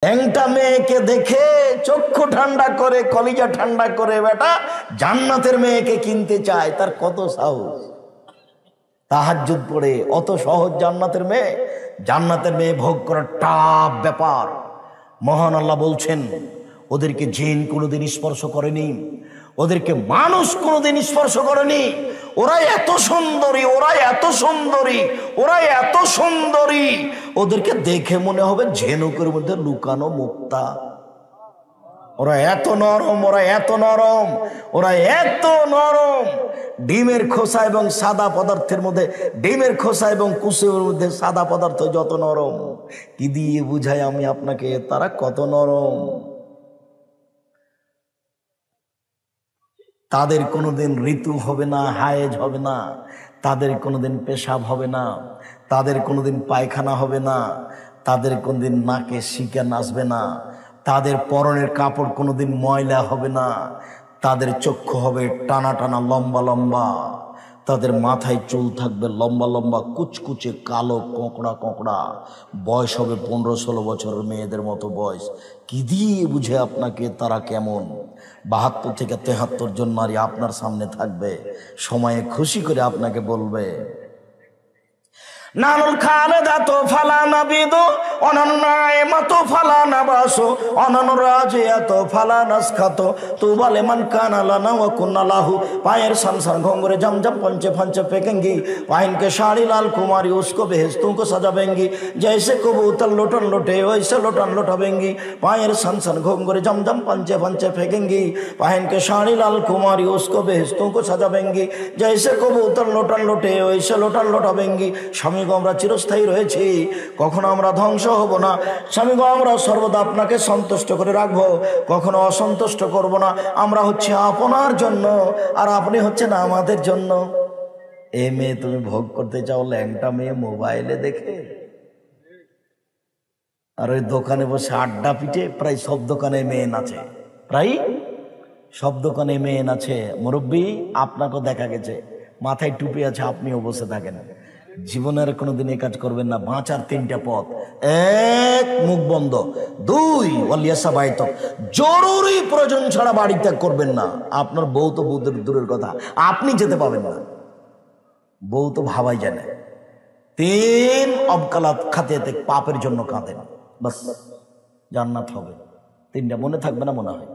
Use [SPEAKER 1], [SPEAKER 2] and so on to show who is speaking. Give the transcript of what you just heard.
[SPEAKER 1] একটা মেয়েকে দেখে চক্ষু ঠান্ডা করে, কলিজা ঠান্ডা করে বেটা জান্নাতের মেয়েকে কিনতে চায়, তার কত সাহস! তাহাজ্জুদ পড়ে অত সহজ জান্নাতের মেয়ে? জান্নাতের মেয়ে ভোগ করার টাফ ব্যাপার। মহান আল্লাহ বলছেন, ওদেরকে জিন কোনোদিন স্পর্শ করেনি, ওদেরকে মানুষ কোনোদিন স্পর্শ করেনি। ওরা এত সুন্দরী, ওরা এত সুন্দরী, ওরা এত সুন্দরী, ওদেরকে দেখে মনে হবে ঝিনুকের মধ্যে লুকানো মুক্তা। ওরা এত নরম, ওরা এত নরম, ওরা এত নরম। ডিমের খোসা এবং সাদা পদার্থের মধ্যে, ডিমের খোসা এবং কুসুমের মধ্যে সাদা পদার্থ যত নরম, কি দিয়ে বুঝাই আমি আপনাকে তারা কত নরম। তাদের কোনোদিন ঋতু হবে না, হায়েজ হবে না, তাদের কোনোদিন পেশাব হবে না, তাদের কোনোদিন পায়খানা হবে না, তাদের কোনোদিন নাকে শিকা নাচবে না, তাদের পরনের কাপড় কোনোদিন ময়লা হবে না, তাদের চক্ষু হবে টানা টানা লম্বা লম্বা, তাদের মাথায় চুল থাকবে লম্বা লম্বা কুচকুচে কালো কোঁকড়া কোঁকড়া, বয়স হবে 15-16 বছরের মেয়েদের মতো বয়স। কি দিয়ে বুঝে আপনাকে তারা কেমন? 72 থেকে 73 জন নারী আপনার সামনে থাকবে, সময়ে খুশি করে আপনাকে বলবে, নানুল খালেদাতো ফালানা বিদু অনন্যায় মতো ফালানা বাসো অননরাজে এত ফালানাস খাতো তু বলে মান কানালানা ও কুন্নালাহু পায়ের সানসান ঘোঙ্গরে জমজম पंचे पंचे फेंकेंगी वाइन के साड़ी लाल कुमारी उसको बेहेस्तों को सजावेंगी जैसे कबूतर लोटन लोटे वैसे लोटन लोटावेंगी पायर सन घोंगरे जमजम पंचे पंचे फेंकेंगी वाइन के साड़ी लाल कुमारी उसको बेहेस्तों को सजावेंगी जैसे कबूतर लोटन लोटे वैसे लोटन लोटावेंगी। স্বামী গো আমরা চিরস্থায়ী রয়েছি, কখনো আমরা ধ্বংস হব না। স্বামী গো আমরা সর্বদা আপনাকে সন্তুষ্ট করে রাখবো, কখনো অসন্তুষ্ট করব না। আমরা হচ্ছে আপনার জন্য আর আপনি হচ্ছেন আমাদের জন্য। এ মেয়ে তুমি ভোগ করতে চাও ল্যাংটা মেয়ে মোবাইলে দেখে, আর ওই দোকানে বসে আড্ডা পিটে। প্রায় সব দোকানে মেয়ে নাচে, প্রায় সব দোকানে মেয়ে নাচে। মুরব্বী আপনাকেও দেখা গেছে, মাথায় টুপি আছে, আপনিও বসে থাকেন। জীবনের কোনোদিন এই কাজ করবেন না। বাঁচার 3টা পথ: 1 মুখ বন্ধ, 2 ওয়ালিয়াসা বাইত, জরুরি প্রয়োজন ছাড়া বাড়ি ত্যাগ করবেন না। আপনার বউ তো দূরের কথা, আপনি যেতে পাবেন না, বউ তো ভাবাই যায় না। 3 অবকালাত খাতে পাপের জন্য কাঁদেন, বাস জান্নাত হবে। 3টা মনে থাকবে না মনে হয়?